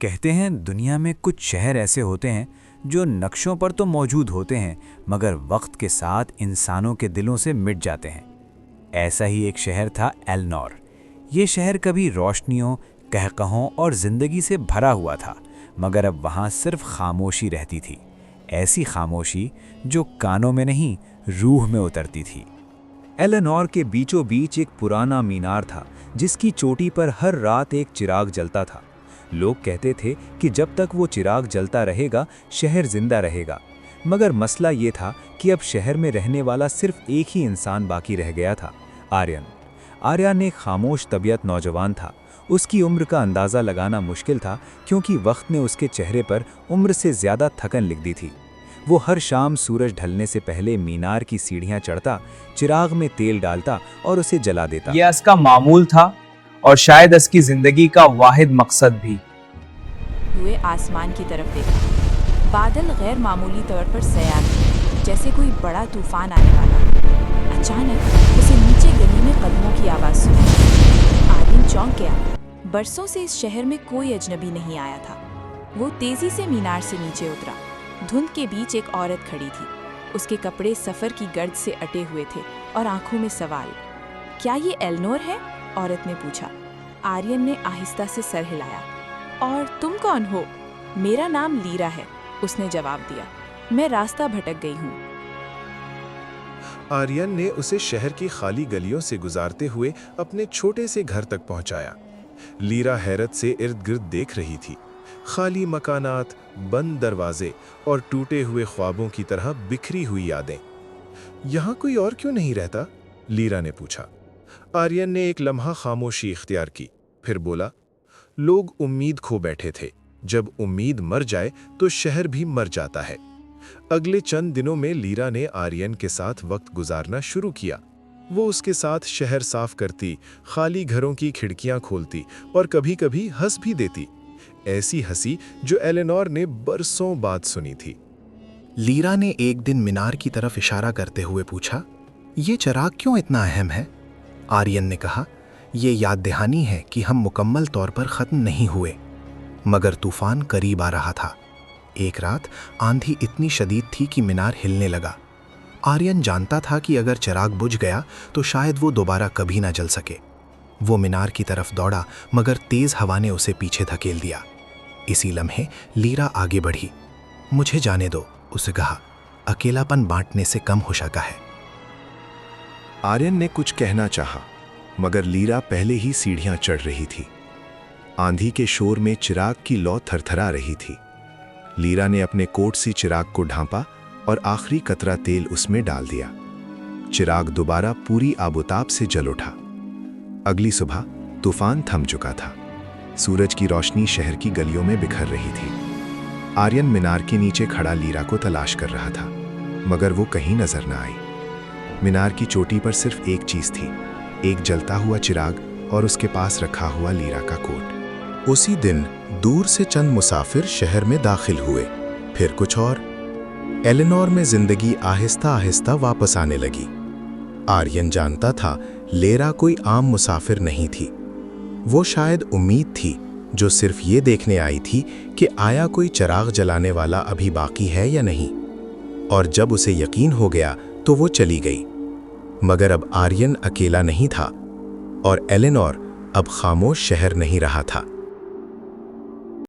कहते हैं दुनिया में कुछ शहर ऐसे होते हैं जो नक्शों पर तो मौजूद होते हैं मगर वक्त के साथ इंसानों के दिलों से मिट जाते हैं। ऐसा ही एक शहर था एलनोर। ये शहर कभी रोशनियों, कहकहों और ज़िंदगी से भरा हुआ था, मगर अब वहाँ सिर्फ खामोशी रहती थी। ऐसी खामोशी जो कानों में नहीं, रूह में उतरती थी। एलनोर के बीचों बीच एक पुराना मीनार था जिसकी चोटी पर हर रात एक चिराग जलता था। लोग कहते थे कि जब तक वो चिराग जलता रहेगा शहर जिंदा रहेगा। मगर मसला ये था कि अब शहर में रहने वाला सिर्फ एक ही इंसान बाकी रह गया था, आर्यन। आर्यन एक खामोश तबीयत नौजवान था। उसकी उम्र का अंदाज़ा लगाना मुश्किल था क्योंकि वक्त ने उसके चेहरे पर उम्र से ज़्यादा थकन लिख दी थी। वो हर शाम सूरज ढलने से पहले मीनार की सीढ़ियाँ चढ़ता, चिराग में तेल डालता और उसे जला देता। यह उसका मामूल था और शायद उसकी जिंदगी का वाहिद मकसद भी। हुए आसमान की तरफ देखा। बादल गैर मामूली तौर पर सयार थे, जैसे कोई बड़ा तूफान आने वाला। अचानक उसे नीचे गली में कदमों की आवाज़ सुनी। आर्यन चौंक गया। बरसों से इस शहर में कोई अजनबी नहीं आया था। वो तेजी से मीनार से नीचे उतरा। धुंध के बीच एक औरत खड़ी थी। उसके कपड़े सफ़र की गर्द से अटे हुए थे और आंखों में सवाल। क्या ये एलनोर है? औरत ने पूछा। आर्यन ने आहिस्ता से सर हिलाया। और तुम कौन हो? मेरा नाम लीरा है, उसने जवाब दिया। मैं रास्ता भटक गई हूँ। आर्यन ने उसे शहर की खाली गलियों से गुजारते हुए अपने छोटे से घर तक पहुंचाया। लीरा हैरत से इर्द गिर्द देख रही थी। खाली मकानात, बंद दरवाजे और टूटे हुए ख्वाबों की तरह बिखरी हुई यादें। यहाँ कोई और क्यों नहीं रहता? लीरा ने पूछा। आर्यन ने एक लम्हा खामोशी इख्तियार की, फिर बोला, लोग उम्मीद खो बैठे थे। जब उम्मीद मर जाए तो शहर भी मर जाता है। अगले चंद दिनों में लीरा ने आर्यन के साथ वक्त गुजारना शुरू किया। वो उसके साथ शहर साफ करती, खाली घरों की खिड़कियां खोलती और कभी-कभी हंस भी देती। ऐसी हंसी जो एलेनोर ने बरसों बाद सुनी थी। लीरा ने एक दिन मीनार की तरफ इशारा करते हुए पूछा, ये चिराग क्यों इतना अहम है? आर्यन ने कहा, ये याद दहानी है कि हम मुकम्मल तौर पर ख़त्म नहीं हुए, मगर तूफान करीब आ रहा था। एक रात आंधी इतनी शदीद थी कि मीनार हिलने लगा। आर्यन जानता था कि अगर चिराग बुझ गया तो शायद वो दोबारा कभी ना जल सके। वो मीनार की तरफ दौड़ा मगर तेज़ हवा ने उसे पीछे धकेल दिया। इसी लम्हे लीरा आगे बढ़ी। मुझे जाने दो, उसे कहा, अकेलापन बांटने से कम हो सकता है। आर्यन ने कुछ कहना चाहा, मगर लीरा पहले ही सीढ़ियां चढ़ रही थी। आंधी के शोर में चिराग की लौ थरथरा रही थी। लीरा ने अपने कोट से चिराग को ढांपा और आखिरी कतरा तेल उसमें डाल दिया। चिराग दोबारा पूरी आबोताब से जल उठा। अगली सुबह तूफान थम चुका था। सूरज की रोशनी शहर की गलियों में बिखर रही थी। आर्यन मीनार के नीचे खड़ा लीरा को तलाश कर रहा था, मगर वो कहीं नजर न आई। मीनार की चोटी पर सिर्फ एक चीज थी, एक जलता हुआ चिराग और उसके पास रखा हुआ लीरा का कोट। उसी दिन दूर से चंद मुसाफिर शहर में दाखिल हुए, फिर कुछ और। एलेनोर में जिंदगी आहिस्ता आहिस्ता वापस आने लगी। आर्यन जानता था लीरा कोई आम मुसाफिर नहीं थी। वो शायद उम्मीद थी जो सिर्फ ये देखने आई थी कि आया कोई चिराग जलाने वाला अभी बाकी है या नहीं। और जब उसे यकीन हो गया तो वो चली गई। मगर अब आर्यन अकेला नहीं था और एलेनोर अब खामोश शहर नहीं रहा था।